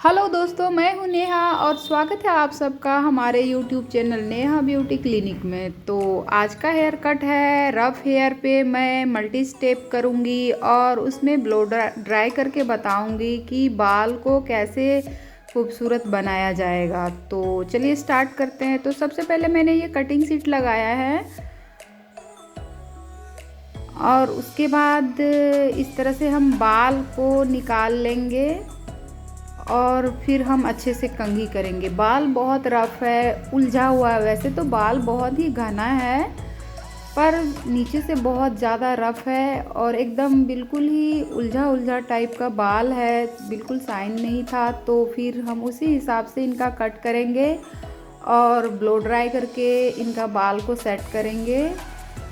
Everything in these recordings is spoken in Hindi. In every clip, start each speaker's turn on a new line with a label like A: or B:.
A: हेलो दोस्तों, मैं हूं नेहा और स्वागत है आप सबका हमारे YouTube channel Neha beauty clinic में। तो आज का हेयर कट है रफ़ हेयर पे मैं मल्टी स्टेप करूंगी और उसमें ब्लो ड्राई करके बताऊंगी कि बाल को कैसे खूबसूरत बनाया जाएगा। तो चलिए स्टार्ट करते हैं। तो सबसे पहले मैंने ये कटिंग शीट लगाया है और उसके बाद इस तरह से हम बाल को निकाल लेंगे और फिर हम अच्छे से कंघी करेंगे। बाल बहुत रफ़ है, उलझा हुआ है। वैसे तो बाल बहुत ही घना है पर नीचे से बहुत ज़्यादा रफ़ है और एकदम बिल्कुल ही उलझा उलझा टाइप का बाल है, बिल्कुल शाइन नहीं था। तो फिर हम उसी हिसाब से इनका कट करेंगे और ब्लो ड्राई करके इनका बाल को सेट करेंगे।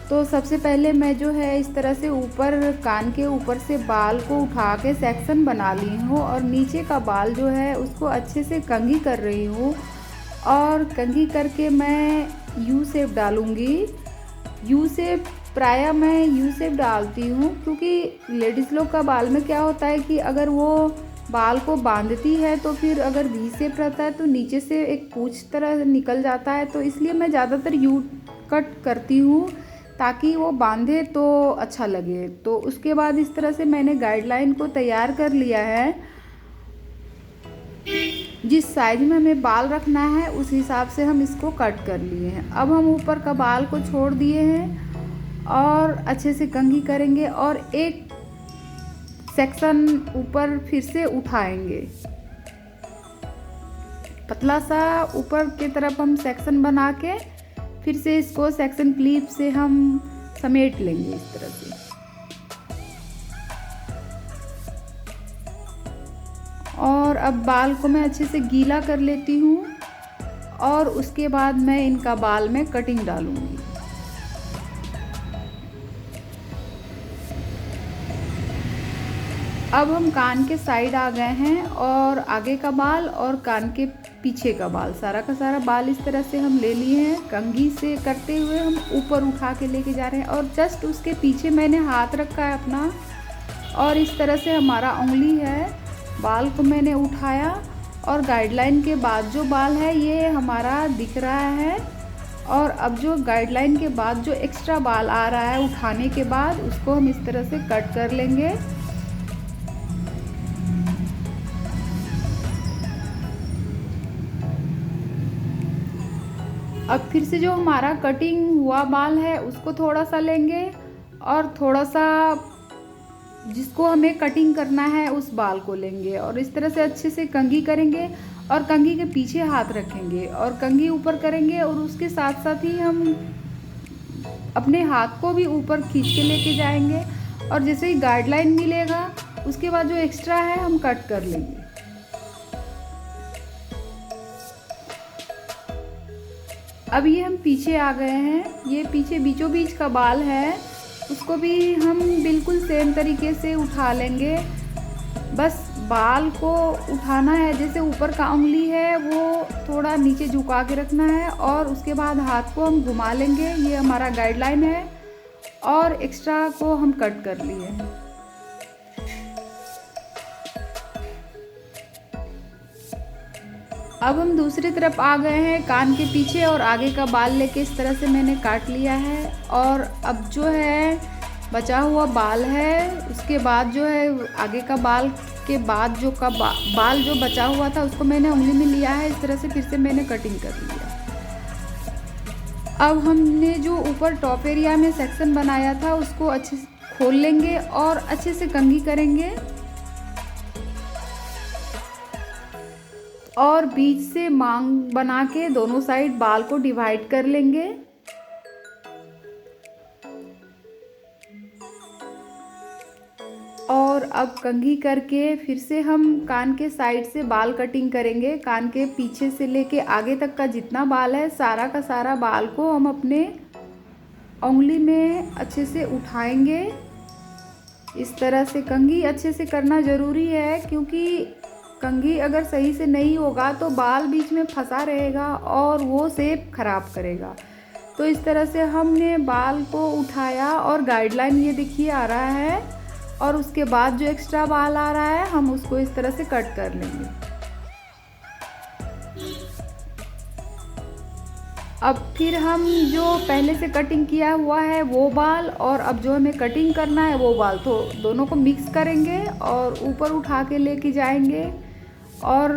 A: तो सबसे पहले मैं जो है इस तरह से ऊपर कान के ऊपर से बाल को उठा के सेक्शन बना ली हूँ और नीचे का बाल जो है उसको अच्छे से कंघी कर रही हूँ। और कंघी करके मैं यू शेप डालूँगी। यू शेप प्रायः मैं यू शेप डालती हूँ क्योंकि लेडीज़ लोग का बाल में क्या होता है कि अगर वो बाल को बांधती है तो फिर अगर वी शेप रहता है तो नीचे से एक पूंछ तरह निकल जाता है। तो इसलिए मैं ज़्यादातर यू कट करती हूँ ताकि वो बांधे तो अच्छा लगे। तो उसके बाद इस तरह से मैंने गाइडलाइन को तैयार कर लिया है। जिस साइज में हमें बाल रखना है उस हिसाब से हम इसको कट कर लिए हैं। अब हम ऊपर का बाल को छोड़ दिए हैं और अच्छे से कंघी करेंगे और एक सेक्शन ऊपर फिर से उठाएंगे। पतला सा ऊपर की तरफ हम सेक्शन बना के फिर से इसको सेक्शन क्लिप से हम समेट लेंगे इस तरह से। और अब बाल को मैं अच्छे से गीला कर लेती हूँ और उसके बाद मैं इनका बाल में कटिंग डालूँगी। अब हम कान के साइड आ गए हैं और आगे का बाल और कान के पीछे का बाल, सारा का सारा बाल इस तरह से हम ले लिए हैं। कंघी से करते हुए हम ऊपर उठा के लेके जा रहे हैं और जस्ट उसके पीछे मैंने हाथ रखा है अपना और इस तरह से हमारा उंगली है। बाल को मैंने उठाया और गाइडलाइन के बाद जो बाल है ये हमारा दिख रहा है। और अब जो गाइडलाइन के बाद जो एक्स्ट्रा बाल आ रहा है उठाने के बाद उसको हम इस तरह से कट कर लेंगे। अब फिर से जो हमारा कटिंग हुआ बाल है उसको थोड़ा सा लेंगे और थोड़ा सा जिसको हमें कटिंग करना है उस बाल को लेंगे और इस तरह से अच्छे से कंघी करेंगे और कंघी के पीछे हाथ रखेंगे और कंघी ऊपर करेंगे और उसके साथ साथ ही हम अपने हाथ को भी ऊपर खींच के लेके जाएंगे और जैसे ही गाइडलाइन मिलेगा उसके बाद जो एक्स्ट्रा है हम कट कर लेंगे। अब ये हम पीछे आ गए हैं। ये पीछे बीचों बीच का बाल है उसको भी हम बिल्कुल सेम तरीके से उठा लेंगे। बस बाल को उठाना है, जैसे ऊपर का उंगली है वो थोड़ा नीचे झुका के रखना है और उसके बाद हाथ को हम घुमा लेंगे। ये हमारा गाइडलाइन है और एक्स्ट्रा को हम कट कर लिए हैं। अब हम दूसरी तरफ आ गए हैं। कान के पीछे और आगे का बाल लेके इस तरह से मैंने काट लिया है और अब जो है बचा हुआ बाल है उसके बाद जो है आगे का बाल के बाद जो का बाल जो बचा हुआ था उसको मैंने उंगली में लिया है। इस तरह से फिर से मैंने कटिंग कर लिया। अब हमने जो ऊपर टॉप एरिया में सेक्शन बनाया था उसको अच्छे से खोल लेंगे और अच्छे से कंघी करेंगे और बीच से मांग बना के दोनों साइड बाल को डिवाइड कर लेंगे। और अब कंघी करके फिर से हम कान के साइड से बाल कटिंग करेंगे। कान के पीछे से लेके आगे तक का जितना बाल है सारा का सारा बाल को हम अपने उंगली में अच्छे से उठाएंगे। इस तरह से कंघी अच्छे से करना ज़रूरी है क्योंकि कंघी अगर सही से नहीं होगा तो बाल बीच में फंसा रहेगा और वो शेप खराब करेगा। तो इस तरह से हमने बाल को उठाया और गाइडलाइन ये देखिए आ रहा है और उसके बाद जो एक्स्ट्रा बाल आ रहा है हम उसको इस तरह से कट कर लेंगे। अब फिर हम जो पहले से कटिंग किया हुआ है वो बाल और अब जो हमें कटिंग करना है वो बाल, तो दोनों को मिक्स करेंगे और ऊपर उठा के लेके जाएंगे। और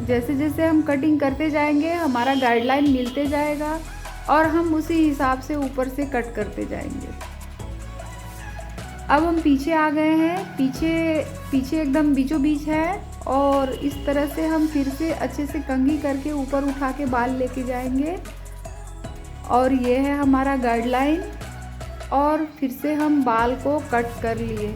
A: जैसे जैसे हम कटिंग करते जाएंगे हमारा गाइडलाइन मिलते जाएगा और हम उसी हिसाब से ऊपर से कट करते जाएंगे। अब हम पीछे आ गए हैं, पीछे एकदम बीचों बीच है और इस तरह से हम फिर से अच्छे से कंघी करके ऊपर उठा के बाल लेके जाएंगे। और ये है हमारा गाइडलाइन और फिर से हम बाल को कट कर लिए।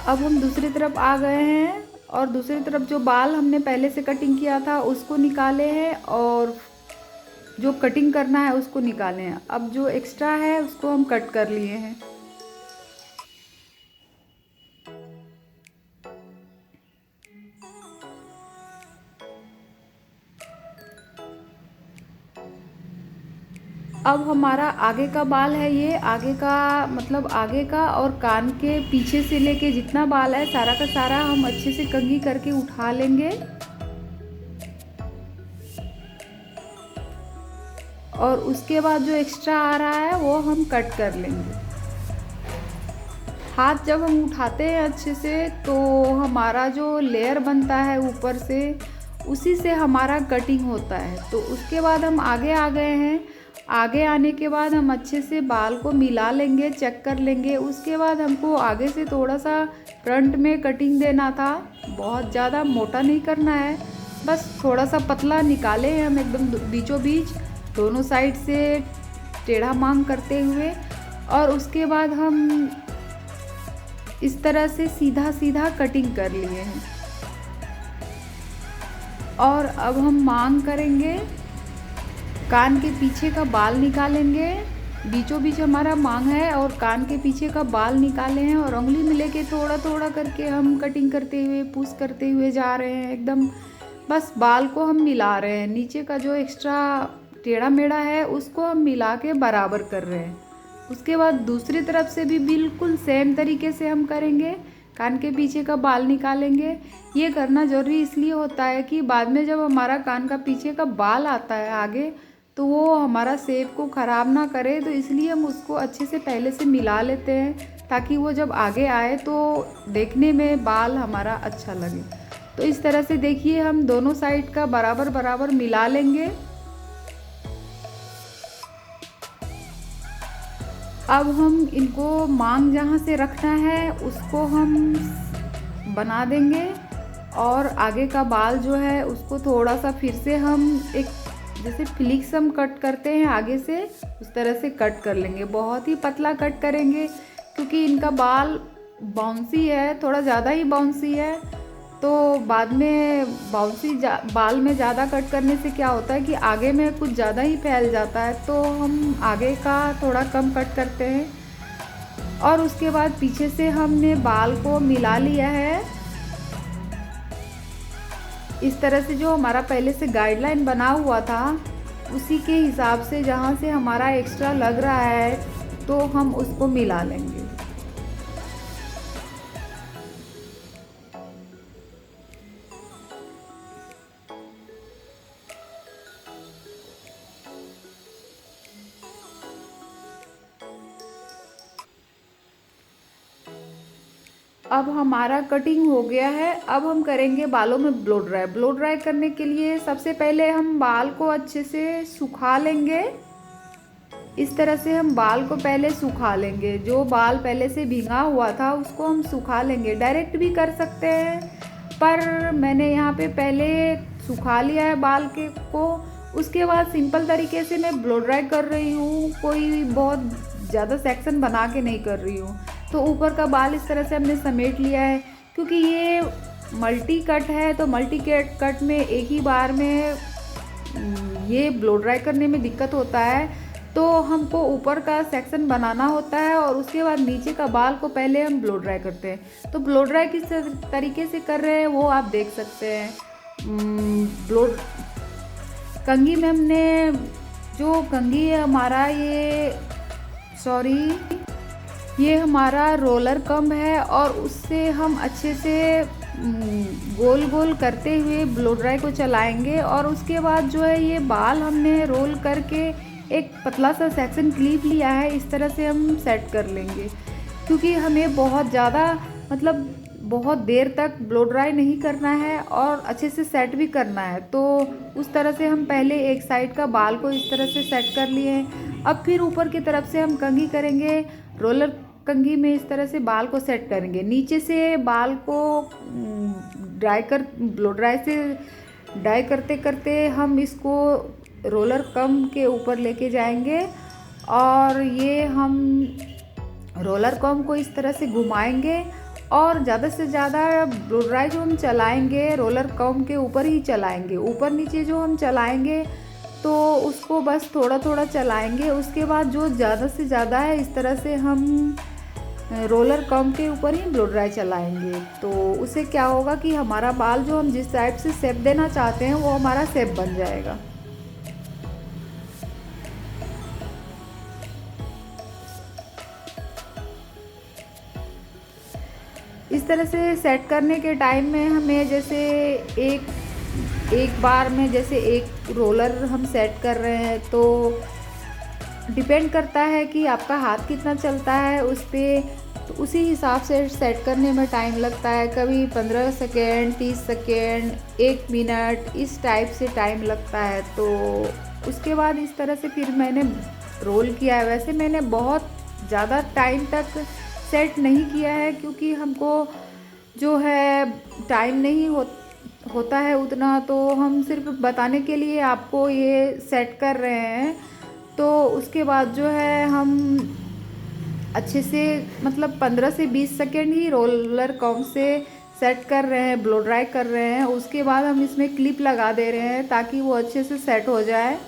A: अब हम दूसरी तरफ आ गए हैं और दूसरी तरफ जो बाल हमने पहले से कटिंग किया था उसको निकाले हैं और जो कटिंग करना है उसको निकाले हैं। अब जो एक्स्ट्रा है उसको हम कट कर लिए हैं। अब हमारा आगे का बाल है, ये आगे का मतलब आगे का और कान के पीछे से लेके जितना बाल है सारा का सारा हम अच्छे से कंघी करके उठा लेंगे और उसके बाद जो एक्स्ट्रा आ रहा है वो हम कट कर लेंगे। हाथ जब हम उठाते हैं अच्छे से तो हमारा जो लेयर बनता है ऊपर से उसी से हमारा कटिंग होता है। तो उसके बाद हम आगे आ गए हैं, आगे आने के बाद हम अच्छे से बाल को मिला लेंगे, चेक कर लेंगे। उसके बाद हमको आगे से थोड़ा सा फ्रंट में कटिंग देना था, बहुत ज़्यादा मोटा नहीं करना है, बस थोड़ा सा पतला निकाले हैं हम एकदम बीचों बीच दोनों साइड से टेढ़ा मांग करते हुए। और उसके बाद हम इस तरह से सीधा सीधा कटिंग कर लिए हैं। और अब हम मांग करेंगे, कान के पीछे का बाल निकालेंगे, बीचों बीच हमारा मांग है और कान के पीछे का बाल निकाले हैं और उंगली में लेके थोड़ा थोड़ा करके हम कटिंग करते हुए पुश करते हुए जा रहे हैं एकदम, बस बाल को हम मिला रहे हैं। नीचे का जो एक्स्ट्रा टेढ़ा मेढ़ा है उसको हम मिला के बराबर कर रहे हैं। उसके बाद दूसरी तरफ से भी बिल्कुल सेम तरीके से हम करेंगे, कान के पीछे का बाल निकालेंगे। ये करना ज़रूरी इसलिए होता है कि बाद में जब हमारा कान का पीछे का बाल आता है आगे तो वो हमारा शेप को ख़राब ना करे, तो इसलिए हम उसको अच्छे से पहले से मिला लेते हैं ताकि वो जब आगे आए तो देखने में बाल हमारा अच्छा लगे। तो इस तरह से देखिए हम दोनों साइड का बराबर बराबर मिला लेंगे। अब हम इनको मांग जहाँ से रखना है उसको हम बना देंगे और आगे का बाल जो है उसको थोड़ा सा फिर से हम एक जैसे फ्लिक्स हम कट करते हैं आगे से उस तरह से कट कर लेंगे। बहुत ही पतला कट करेंगे क्योंकि इनका बाल बाउंसी है, थोड़ा ज़्यादा ही बाउंसी है, तो बाद में बाल में ज़्यादा कट करने से क्या होता है कि आगे में कुछ ज़्यादा ही फैल जाता है, तो हम आगे का थोड़ा कम कट करते हैं। और उसके बाद पीछे से हमने बाल को मिला लिया है इस तरह से। जो हमारा पहले से गाइडलाइन बना हुआ था उसी के हिसाब से जहाँ से हमारा एक्स्ट्रा लग रहा है तो हम उसको मिला लेंगे। अब हमारा कटिंग हो गया है। अब हम करेंगे बालों में ब्लो ड्राई। ब्लो ड्राई करने के लिए सबसे पहले हम बाल को अच्छे से सुखा लेंगे। इस तरह से हम बाल को पहले सुखा लेंगे। जो बाल पहले से भीगा हुआ था उसको हम सुखा लेंगे। डायरेक्ट भी कर सकते हैं पर मैंने यहाँ पे पहले सुखा लिया है बाल को। उसके बाद सिंपल तरीके से मैं ब्लो ड्राई कर रही हूँ, कोई बहुत ज़्यादा सेक्शन बना के नहीं कर रही हूँ। तो ऊपर का बाल इस तरह से हमने समेट लिया है। क्योंकि ये मल्टी कट है तो मल्टी कट में एक ही बार में ये ब्लो ड्राई करने में दिक्कत होता है, तो हमको ऊपर का सेक्शन बनाना होता है और उसके बाद नीचे का बाल को पहले हम ब्लो ड्राई करते हैं। तो ब्लो ड्राई किस तरीके से कर रहे हैं वो आप देख सकते हैं। कंघी में हमने जो कंघी है हमारा ये ये हमारा रोलर कम है और उससे हम अच्छे से गोल गोल करते हुए ब्लो ड्राई को चलाएंगे। और उसके बाद जो है ये बाल हमने रोल करके एक पतला सा सेक्शन क्लिप लिया है, इस तरह से हम सेट कर लेंगे, क्योंकि हमें बहुत ज़्यादा मतलब बहुत देर तक ब्लो ड्राई नहीं करना है और अच्छे से सेट भी करना है। तो उस तरह से हम पहले एक साइड का बाल को इस तरह से सेट कर लिए हैं। अब फिर ऊपर की तरफ से हम कंघी करेंगे, रोलर कंघी में इस तरह से बाल को सेट करेंगे। नीचे से बाल को ब्लो ड्राई से ड्राई करते करते हम इसको रोलर कम के ऊपर लेके जाएंगे और ये हम रोलर कॉम को इस तरह से घुमाएंगे और ज़्यादा से ज़्यादा ब्लो ड्राई जो हम चलाएंगे रोलर कॉम के ऊपर ही चलाएंगे। ऊपर नीचे जो हम चलाएंगे तो उसको बस थोड़ा थोड़ा चलाएंगे। उसके बाद जो ज़्यादा से ज़्यादा है इस तरह से हम रोलर कॉम के ऊपर ही ब्लो ड्राई चलाएंगे। तो उससे क्या होगा कि हमारा बाल जो हम जिस टाइप से शेप देना चाहते हैं वो हमारा शेप बन जाएगा। इस तरह से सेट करने के टाइम में हमें जैसे एक बार में जैसे एक रोलर हम सेट कर रहे हैं तो डिपेंड करता है कि आपका हाथ कितना चलता है उस पर, तो उसी हिसाब से सेट करने में टाइम लगता है। कभी 15 सेकेंड, 30 सेकेंड, 1 मिनट, इस टाइप से टाइम लगता है। तो उसके बाद इस तरह से फिर मैंने रोल किया है। वैसे मैंने बहुत ज़्यादा टाइम तक सेट नहीं किया है क्योंकि हमको जो है टाइम नहीं होता है उतना, तो हम सिर्फ बताने के लिए आपको ये सेट कर रहे हैं। तो उसके बाद जो है हम अच्छे से मतलब 15 से 20 सेकेंड ही रोलर कॉम से सेट कर रहे हैं, ब्लो ड्राई कर रहे हैं। उसके बाद हम इसमें क्लिप लगा दे रहे हैं ताकि वो अच्छे से सेट हो जाए।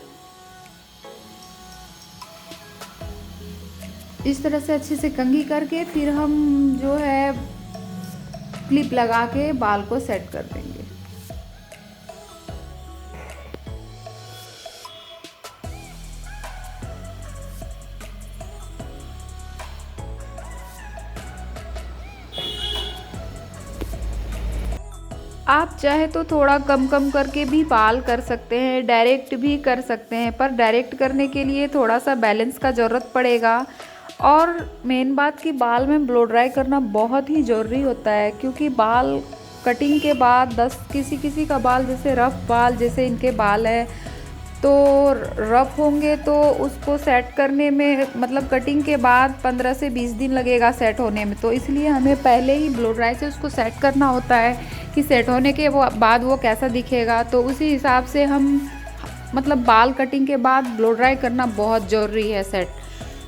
A: इस तरह से अच्छे से कंघी करके फिर हम जो है क्लिप लगा के बाल को सेट कर देंगे। आप चाहे तो थोड़ा कम कम करके भी बाल कर सकते हैं, डायरेक्ट भी कर सकते हैं, पर डायरेक्ट करने के लिए थोड़ा सा बैलेंस का ज़रूरत पड़ेगा। और मेन बात कि बाल में ब्लो ड्राई करना बहुत ही ज़रूरी होता है, क्योंकि बाल कटिंग के बाद किसी किसी का बाल जैसे रफ़ बाल जैसे इनके बाल है तो रफ़ होंगे तो उसको सेट करने में मतलब कटिंग के बाद 15 से 20 दिन लगेगा सेट होने में। तो इसलिए हमें पहले ही ब्लो ड्राई से उसको सेट करना होता है कि सेट होने के बाद वो कैसा दिखेगा। तो उसी हिसाब से हम मतलब बाल कटिंग के बाद ब्लो ड्राई करना बहुत ज़रूरी है सेट,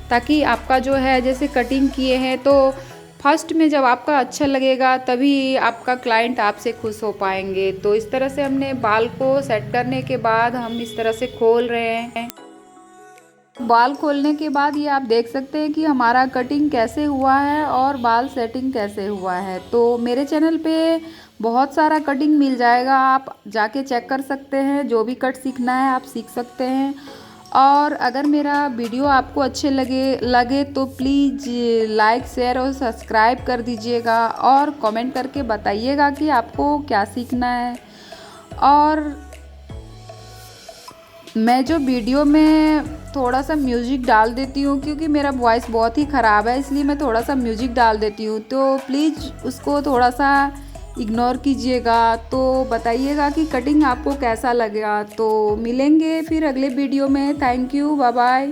A: ताकि आपका जो है जैसे कटिंग किए हैं तो फर्स्ट में जब आपका अच्छा लगेगा तभी आपका क्लाइंट आपसे खुश हो पाएंगे। तो इस तरह से हमने बाल को सेट करने के बाद हम इस तरह से खोल रहे हैं। बाल खोलने के बाद ये आप देख सकते हैं कि हमारा कटिंग कैसे हुआ है और बाल सेटिंग कैसे हुआ है। तो मेरे चैनल पे बहुत सारा कटिंग मिल जाएगा, आप जाके चेक कर सकते हैं। जो भी कट सीखना है आप सीख सकते हैं। और अगर मेरा वीडियो आपको अच्छे लगे तो प्लीज़ लाइक, शेयर और सब्सक्राइब कर दीजिएगा और कमेंट करके बताइएगा कि आपको क्या सीखना है। और मैं जो वीडियो में थोड़ा सा म्यूज़िक डाल देती हूँ क्योंकि मेरा वॉइस बहुत ही ख़राब है, इसलिए मैं थोड़ा सा म्यूज़िक डाल देती हूँ। तो प्लीज़ उसको थोड़ा सा इग्नोर कीजिएगा। तो बताइएगा कि कटिंग आपको कैसा लगेगा। तो मिलेंगे फिर अगले वीडियो में। Thank you, bye bye.